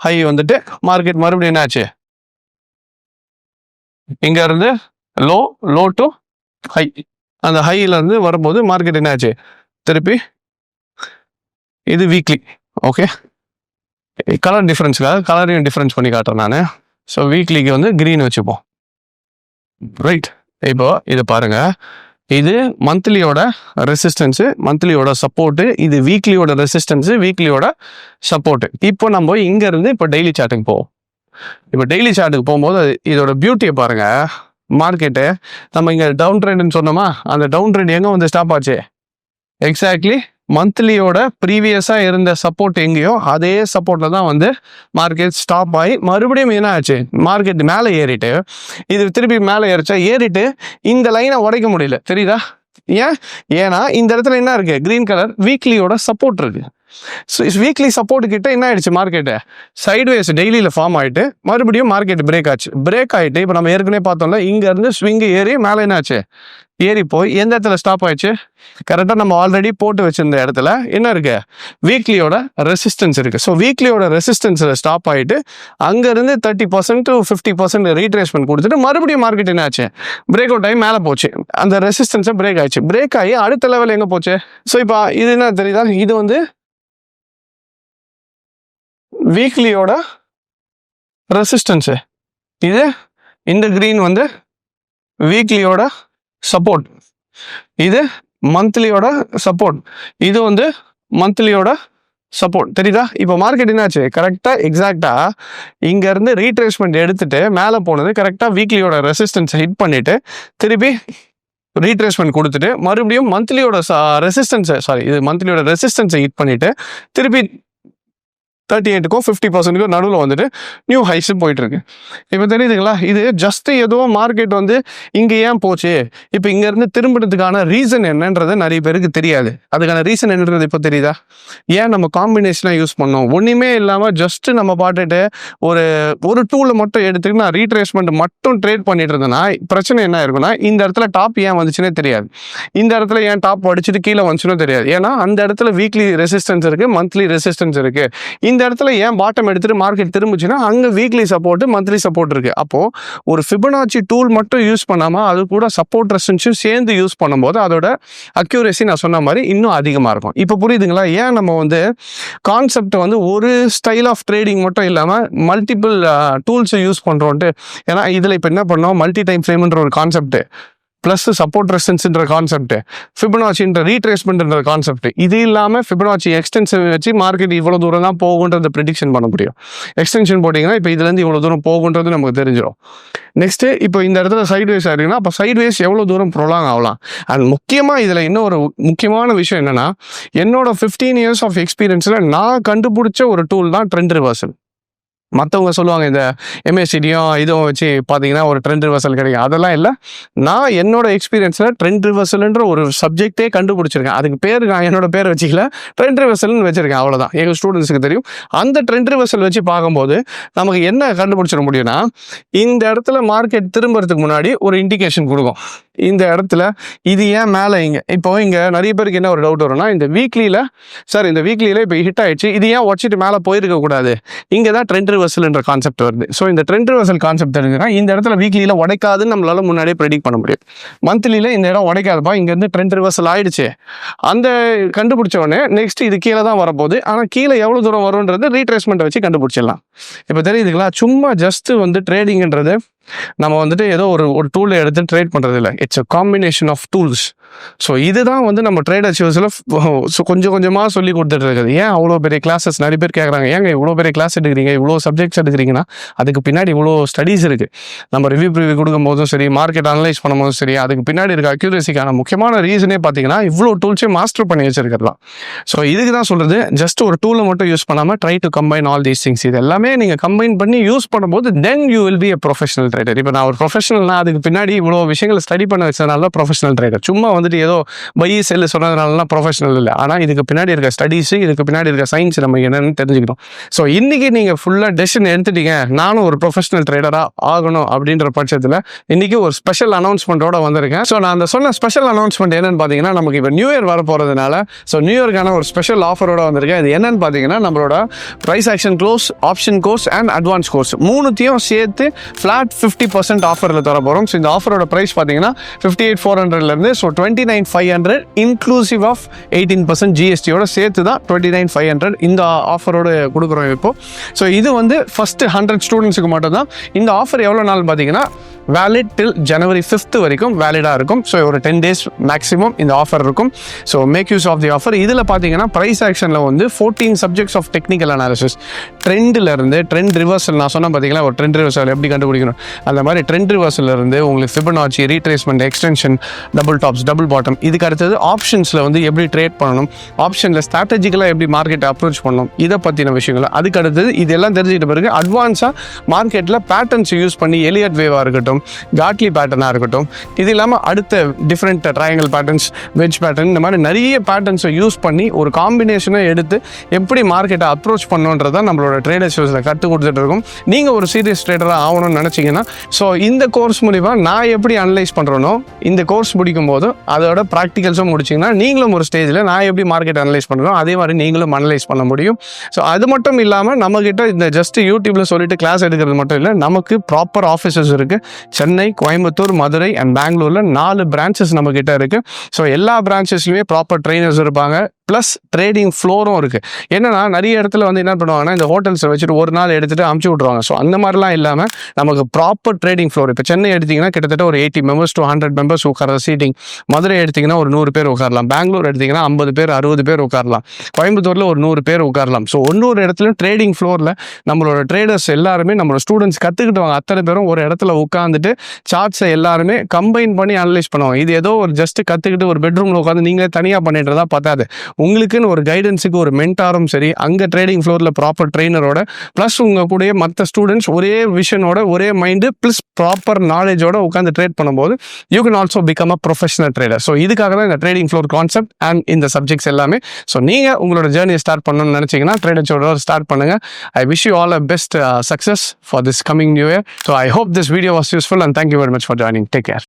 ஹை வந்துட்டு மார்க்கெட் மறுபடியும் என்ன ஆச்சு, இங்கே இருந்து லோ டு ஹை, அந்த ஹையிலேருந்து வரும்போது மார்க்கெட் என்ன ஆச்சு திருப்பி, இது வீக்லி, ஓகே. கலர் டிஃப்ரென்ஸ்க்காக கலரையும் டிஃப்ரென்ஸ் பண்ணி காட்டுறேன் நான். ஸோ வீக்லிக்கு வந்து க்ரீன் வச்சுப்போம், ரைட். இப்போ இது பாருங்க, இது மந்த்லியோட ரெசிஸ்டன்ஸு, மந்த்லியோட சப்போர்ட்டு, இது வீக்லியோட ரெசிஸ்டன்ஸு, வீக்லியோட சப்போர்ட்டு. இப்போ நம்ம இங்கேருந்து இப்போ டெய்லி சார்ட்டுக்கு போவோம். இப்போ டெய்லி சார்ட்டுக்கு போகும்போது இதோட பியூட்டியை பாருங்க. மார்க்கெட்டு நம்ம இங்கே டவுன் ட்ரெண்டுன்னு சொன்னோமா, அந்த டவுன் ட்ரெண்ட் எங்கே வந்து ஸ்டாப் ஆச்சு, எக்ஸாக்ட்லி மந்த்லியோட ப்ரீவியஸாக இருந்த சப்போர்ட் எங்கேயோ அதே சப்போர்ட்டில் தான் வந்து மார்க்கெட் ஸ்டாப் ஆகி மறுபடியும் என்ன ஆச்சு, மார்க்கெட் மேலே ஏறிட்டு இது திருப்பி மேலே ஏறிட்டு இந்த லைனை உடைக்க முடியல. தெரியுதா? ஏன்னா இந்த இடத்துல என்ன இருக்கு, கிரீன் கலர் வீக்லியோட சப்போர்ட் இருக்கு. ஸோ வீக்லி சப்போர்ட் கிட்ட என்ன ஆயிடுச்சு, மார்க்கெட்டு சைட்வேஸ் டெய்லியில் ஃபார்ம் ஆகிட்டு மறுபடியும் மார்க்கெட் பிரேக் ஆச்சு. பிரேக் ஆகிட்டு இப்போ நம்ம ஏற்கனவே பார்த்தோம்ல, இங்கேருந்து ஸ்விங்கு ஏறி மேலே என்ன ஆச்சு, ஏறி போய் எந்த இடத்துல ஸ்டாப் ஆயிடுச்சு, கரெக்டாக நம்ம ஆல்ரெடி போட்டு வச்சிருந்த இடத்துல என்ன இருக்கு, வீக்லியோட ரெசிஸ்டன்ஸ் இருக்கு. ஸோ வீக்லியோட ரெசிஸ்டன்ஸில் ஸ்டாப் ஆகிட்டு அங்கேருந்து 30% to 50% ரீட்ரேஸ்மெண்ட் கொடுத்துட்டு மறுபடியும் மார்க்கெட் என்ன ஆச்சு, பிரேக் அவுட் ஆகி மேலே போச்சு. அந்த ரெசிஸ்டன்ஸை பிரேக் ஆயிடுச்சு. பிரேக் ஆகி அடுத்த லெவல் எங்கே போச்சு. ஸோ இப்போ இது என்ன தெரியுதா, இது வந்து வீக்லியோட ரெசிஸ்டன்ஸு, இது இந்த கிரீன் வந்து வீக்லியோட சப்போர்ட், இது மந்த்லியோட சப்போர்ட், இது வந்து மந்த்லியோட சப்போர்ட். தெரியுதா? இப்போ மார்க்கெட் என்னாச்சு, கரெக்டாக எக்ஸாக்டாக இங்கேருந்து ரீட்ரேஸ்மெண்ட் எடுத்துட்டு மேலே போனது கரெக்டாக வீக்லியோட ரெசிஸ்டன்ஸை ஹிட் பண்ணிட்டு திருப்பி ரீட்ரேஸ்மெண்ட் கொடுத்துட்டு மறுபடியும் மந்த்லியோட ரெசிஸ்டன்ஸை ஹிட் பண்ணிட்டு திருப்பி 38க்கும் 50%க்கும் நடுவில் வந்துட்டு நியூ ஹைஸு போயிட்டு இருக்கு. இப்போ தெரியுதுங்களா, இது ஜஸ்ட் ஏதோ மார்க்கெட் வந்து இங்கே ஏன் போச்சு, இப்போ இங்கேருந்து திரும்பினதுக்கான ரீசன் என்னன்றது நிறைய பேருக்கு தெரியாது. அதுக்கான ரீசன் என்னன்றது இப்போ தெரியுதா, ஏன் நம்ம காம்பினேஷனாக யூஸ் பண்ணோம், ஒன்றுமே இல்லாமல் ஜஸ்ட்டு நம்ம பாட்டுட்டு ஒரு டூலை மட்டும் எடுத்துக்கிட்டு நான் ரீட்ரேஸ்மெண்ட் மட்டும் ட்ரேட் பண்ணிட்டு இருந்தேன்னா பிரச்சனை என்ன இருக்குன்னா, இந்த இடத்துல டாப் ஏன் வந்துச்சுன்னே தெரியாது, இந்த இடத்துல ஏன் டாப் அடிச்சுட்டு கீழே வந்துச்சுன்னு தெரியாது. ஏன்னா அந்த இடத்துல வீக்லி ரெசிஸ்டன்ஸ் இருக்குது, மந்த்லி ரெசிஸ்டன்ஸ் இருக்குது. இந்த இடத்துல ஏன் பாட்டம் எடுத்துட்டு மார்க்கெட் திரும்பிச்சுன்னா அங்கே வீக்லி சப்போர்ட் மந்த்லி சப்போர்ட் இருக்கு. அப்போ ஒரு ஃபிபனாச்சி டூல் மட்டும் யூஸ் பண்ணாமல் அது கூட சப்போர்ட் ரெசிஸ்டன்ஸும் சேர்ந்து யூஸ் பண்ணும்போது அதோட அக்யூரேசி நான் சொன்ன மாதிரி இன்னும் அதிகமாக இருக்கும். இப்போ புரியுதுங்களா, ஏன் நம்ம வந்து கான்செப்டை வந்து ஒரு ஸ்டைல் ஆஃப் ட்ரேடிங் மட்டும் இல்லாமல் மல்டிபிள் டூல்ஸை யூஸ் பண்ணுறோன்ட்டு. ஏன்னா இதில் இப்போ என்ன பண்ணோம், மல்டி டைம் ஃப்ரேம்ன்ற ஒரு கான்செப்ட் ப்ளஸ் சப்போர்ட் ரெசிஸ்டன்ஸ்ன்ற கான்செப்ட், ஃபிபனாச்சின்ற ரீட்ரேஸ்மெண்ட்ன்ற கான்செப்ட், இது இல்லாமல் ஃபிபனாச்சி எக்ஸ்டென்ஷன் வச்சு மார்க்கெட் இவ்வளோ தூரம் தான் போகுன்றதை ப்ரெடிக்ஷன் பண்ண முடியும். எக்ஸ்டென்ஷன் போட்டிங்கன்னா இப்போ இதுலேருந்து இவ்வளோ தூரம் போகுன்றது நமக்கு தெரிஞ்சிடும். நெக்ஸ்ட்டு இப்போ இந்த இடத்துல சைட்வேஸ் ஆகிருக்குன்னா அப்போ சைட்வேஸ் எவ்வளோ தூரம் ப்ரொலாங் ஆகலாம். அது முக்கியமாக இதில் இன்னும் ஒரு முக்கியமான விஷயம் என்னென்னா, என்னோட 15 years ஆஃப் எக்ஸ்பீரியன்ஸில் நான் கண்டுபிடிச்ச ஒரு டூல் தான் ட்ரெண்ட் ரிவர்சல். மற்றவங்க சொல்லுவாங்க இந்த எம்ஏசிடியும் இதுவும் வச்சு பார்த்தீங்கன்னா ஒரு ட்ரெண்ட் ரிவர்சல் கிடைக்கும், அதெல்லாம் இல்லை. நான் என்னோட எக்ஸ்பீரியன்ஸில் ட்ரெண்ட் ரிவர்சல்ன்ற ஒரு சப்ஜெக்டே கண்டுபிடிச்சிருக்கேன். அதுக்கு பேர் நான் என்னோட பேர் வச்சுக்கல, ட்ரெண்ட் ரிவர்சல்னு வச்சிருக்கேன், அவ்வளோதான். எங்கள் ஸ்டூடெண்ட்ஸுக்கு தெரியும். அந்த ட்ரெண்ட் ரிவர்சல் வச்சு பார்க்கும்போது நமக்கு என்ன கண்டுபிடிச்சிட முடியும்னா, இந்த இடத்துல மார்க்கெட் திரும்புறதுக்கு முன்னாடி ஒரு இண்டிகேஷன் கொடுக்கும். இந்த இடத்துல இது ஏன் மேலே இப்போ இங்கே நிறைய பேருக்கு என்ன ஒரு டவுட் வரும்னா, இந்த வீக்லியில் இப்போ ஹிட் ஆயிடுச்சு, இது ஏன் உடச்சிட்டு மேலே போயிருக்கக்கூடாது, இங்கே தான் ட்ரெண்ட் ரிவர்சல்ன்ற கான்செப்ட் வருது. ஸோ இந்த ட்ரெண்ட் ரிவர்சல் கான்செப்ட் இருக்குன்னா இந்த இடத்துல வீக்லியில் உடைக்காதுன்னு நம்மளால முன்னாடியே ப்ரெடிக்ட் பண்ண முடியும். மந்த்லியில் இந்த இடம் உடைக்காதுப்பா, இங்கேருந்து ட்ரெண்ட் ரிவர்சல் ஆயிடுச்சு அந்த கண்டுபிடிச்ச உடனே நெக்ஸ்ட் இது கீழே தான் வரப்போகுது. ஆனால் கீழே எவ்வளோ தூரம் வரும்ன்றது ரீட்ரேஸ்மெண்ட்டை வச்சு கண்டுபிடிச்சிடலாம். இப்போ தெரியுதுங்களா, சும்மா ஜஸ்ட் வந்து ட்ரேடிங்ன்றது நம்ம வந்துட்டு ஏதோ ஒரு டூலை எடுத்து ட்ரேட் பண்ணுறது இல்லை, it's a combination of tools. So இதுதான் வந்து நம்ம ட்ரேடர்ஸ் கொஞ்சம் கொஞ்சமாக சொல்லி கொடுத்துட்டு இருக்குது. ஏன் அவ்வளோ பெரிய கிளாஸஸ் நிறைய பேர் கேட்குறாங்க, ஏங்க இவ்வளோ பெரிய கிளாஸ் எடுக்கிறீங்க, இவ்வளோ சப்ஜெக்ட்ஸ் எடுக்கிறீங்கன்னா அதுக்கு பின்னாடி இவ்வளோ ஸ்டடீஸ் இருக்குது. நம்ம ரிவ்யூ கொடுக்கும் போதும் சரி, மார்க்கெட் அனலைஸ் பண்ணும் போதும் சரி, அதுக்கு பின்னாடி இருக்க அக்யூரேசிக்கான முக்கியமான ரீசனே பார்த்தீங்கன்னா இவ்வளோ டூல்ஸே மாஸ்டர் பண்ணி வச்சிருக்கிறதா. ஸோ இதுக்கு தான் சொல்கிறது, ஜஸ்ட் ஒரு டூலை மட்டும் யூஸ் பண்ணாமல் try to combine all these things. இது எல்லாமே நீங்கள் கம்பைன் பண்ணி யூஸ் பண்ணும்போது then you will be a professional trader. இப்போ நான் ஒரு ப்ரொஃபஷனல்னா அதுக்கு பின்னாடி இவ்வளோ விஷயங்களை ஸ்டடி பண்ண வச்சதுனால ப்ரொஃபஷனல் ட்ரேடர். சும்மா வந்துட்டு ஏதோ பை செல்லு சொன்னதுனாலலாம் ப்ரொஃபஷனல் இல்லை. ஆனால் இதுக்கு பின்னாடி இருக்க ஸ்டடீஸு, இதுக்கு பின்னாடி இருக்க சயின்ஸ் நம்ம என்னென்னு தெரிஞ்சுக்கணும். ஸோ இன்றைக்கி நீங்கள் ஃபுல்லாக டெசிஷன் எடுத்துட்டீங்க, நானும் ஒரு ப்ரொஃபஷனல் ட்ரேடராக ஆகணும் அப்படின்ற பட்சத்தில் இன்றைக்கி ஒரு ஸ்பெஷல் அனௌன்ஸ்மெண்ட்டோட வந்திருக்கேன். ஸோ நான் அந்த சொன்ன ஸ்பெஷல் அனௌன்ஸ்மெண்ட் என்னென்னு பார்த்தீங்கன்னா, நமக்கு இப்போ நியூ இயர் வர போகிறதுனால ஸோ நியூ இயர்க்கான ஒரு ஸ்பெஷல் ஆஃபரோட வந்திருக்கேன். இது என்னென்னு பார்த்தீங்கன்னா, நம்மளோட price action close, option course and advance course மூணுத்தையும் சேர்த்து ஃப்ளாட் 50% ஆஃபரில் தர போகிறோம். ஸோ இந்த ஆஃபரோட ப்ரைஸ் பார்த்தீங்கன்னா 58,400 ஸோ 29,500 இன்க்ளூசிவ் ஆஃப் 18% ஜிஎஸ்டியோட சேர்த்து தான் 29,500 இந்த ஆஃபரோடு கொடுக்குறோம் இப்போ. ஸோ இது வந்து ஃபஸ்ட்டு 100 ஸ்டூடெண்ட்ஸுக்கு மட்டும் தான். இந்த ஆஃபர் எவ்வளோ நாள் பார்த்தீங்கன்னா வேலிட் டில் January 5th வரைக்கும் வேலிடாக இருக்கும். ஸோ ஒரு 10 days மேக்ஸிமம் இந்த ஆஃபர் இருக்கும். So make use of the offer. இதில் பார்த்தீங்கன்னா ப்ரைஸ் ஆக்ஷனில் வந்து 14 subjects of technical analysis, trend reversal நான் சொன்ன பார்த்தீங்களா, ஒரு ட்ரெண்ட் ரிவர்சல் எப்படி கண்டுபிடிக்கணும், அந்த மாதிரி ட்ரெண்ட் ரிவர்ஸில் இருந்து உங்களுக்கு Fibonacci, retracement, extension, double tops, double bottom, இதுக்கு அடுத்தது ஆப்ஷன்ஸில் வந்து எப்படி ட்ரேட் பண்ணணும், ஆப்ஷனில் ஸ்ட்ராட்டஜிக்கலாக எப்படி மார்க்கெட்டை அப்ரோச் பண்ணணும், இதை பற்றின விஷயங்கள். அதுக்கு அடுத்தது இதெல்லாம் தெரிஞ்சுக்கிட்ட பிறகு அட்வான்ஸாக மார்க்கெட்டில் பேட்டர்ன்ஸ் யூஸ் பண்ணி எலியட் வேவாக இருக்கட்டும், காட்லி பேட்டர்னாக இருக்கட்டும், இது இல்லாமல் அடுத்த different triangle patterns, veg pattern, இந்த மாதிரி நிறைய பேட்டர்ன்ஸை யூஸ் பண்ணி ஒரு காம்பினேஷனை எடுத்து எப்படி மார்க்கெட்டை அப்ரோச் பண்ணணுன்றதான் நம்மளோட ட்ரேடர்ஸ் யூஸில் கற்றுக் கொடுத்துட்டு இருக்கோம். நீங்கள் ஒரு சீரியஸ் ட்ரேடராக ஆகணும்னு நினச்சிங்கன்னா, ஸோ இந்த கோர்ஸ் மூலிமா நான் எப்படி அனலைஸ் பண்ணுறேனோ, இந்த கோர்ஸ் முடிக்கும் போது அதோட ப்ராக்டிகல்ஸும் முடிச்சிங்கன்னா நீங்களும் ஒரு ஸ்டேஜில் நான் எப்படி மார்க்கெட் அனலைஸ் பண்ணுறோம் அதே மாதிரி நீங்களும் அனலைஸ் பண்ண முடியும். ஸோ அது மட்டும் இல்லாமல் நம்மக்கிட்ட இந்த ஜஸ்ட் யூடியூப்பில் சொல்லிட்டு கிளாஸ் எடுக்கிறது மட்டும் இல்லை, நமக்கு ப்ராப்பர் ஆஃபீஸஸ் இருக்குது. சென்னை, கோயம்புத்தூர், மதுரை அண்ட் பெங்களூரில் 4 பிரான்ச்சஸ் நம்மக்கிட்ட இருக்குது. ஸோ எல்லா பிரான்ச்சஸ்லையுமே ப்ராப்பர் ட்ரெயினர்ஸ் இருப்பாங்க, ப்ளஸ் ட்ரேடிங் ஃப்ளோரும் இருக்குது. என்னன்னா நிறைய இடத்துல வந்து என்ன பண்ணுவாங்கன்னா, இந்த ஹோட்டல்ஸை வச்சுட்டு ஒரு நாள் எடுத்துகிட்டு அமுச்சு விட்ருவாங்க. ஸோ அந்த மாதிரிலாம் இல்லாமல் நமக்கு ப்ராப்பர் ட்ரேடிங் ஃப்ளோர். இப்போ சென்னை எடுத்திங்கன்னா கிட்டத்தட்ட ஒரு 80 members to 100 members உட்கார சீட்டிங். மதுரை எடுத்திங்கன்னா ஒரு 100 பேர் உட்காரலாம். பெங்களூர் எடுத்திங்கன்னா 50 பேர் 60 பேர் உட்காரலாம். கோயம்புத்தூரில் ஒரு 100 பேர் உட்காரலாம். ஸோ ஒவ்வொரு இடத்துலையும் ட்ரேடிங் ஃப்ளோரில் நம்மளோட ட்ரேடர்ஸ் எல்லாருமே, நம்மளோட ஸ்டூடெண்ட்ஸ் கற்றுக்கிட்டு வாங்க, அத்தனை பேரும் ஒரு இடத்துல உட்காந்துட்டு சார்ட்ஸை எல்லாருமே கம்பைன் பண்ணி அனலைஸ் பண்ணுவாங்க. இது ஏதோ ஒரு ஜஸ்ட் கற்றுக்கிட்டு ஒரு பெட்ரூமில் உட்காந்து நீங்களே தனியாக பண்ணிட்டு தான் பார்த்தாது. உங்களுக்குன்னு ஒரு கைடன்ஸுக்கு ஒரு மென்டாரும் சரி, அங்கே ட்ரேடிங் ஃப்ளோரில் ப்ராப்பர் ட்ரெயினரோட, ப்ளஸ் உங்கள் கூட மற்ற ஸ்டூடெண்ட்ஸ் ஒரே விஷனோட, ஒரே மைண்டு, ப்ளஸ் ப்ராப்பர் நாலேஜோட உட்காந்து ட்ரேட் பண்ணும்போது you can also become a professional trader. So இதுக்காக தான் இந்த ட்ரேடிங் ஃப்ளோர் கான்செப்ட் அண்ட் இந்த சப்ஜெக்ட்ஸ் எல்லாமே. ஸோ நீங்கள் உங்களோட ஜேர்னியை ஸ்டார்ட் பண்ணணும்னு நினச்சிங்கன்னா ட்ரேடர்ஸோட ஸ்டார்ட் பண்ணுங்கள். I wish you all a best success for this coming new year. So I hope this video was useful and thank you very much for joining. Take care.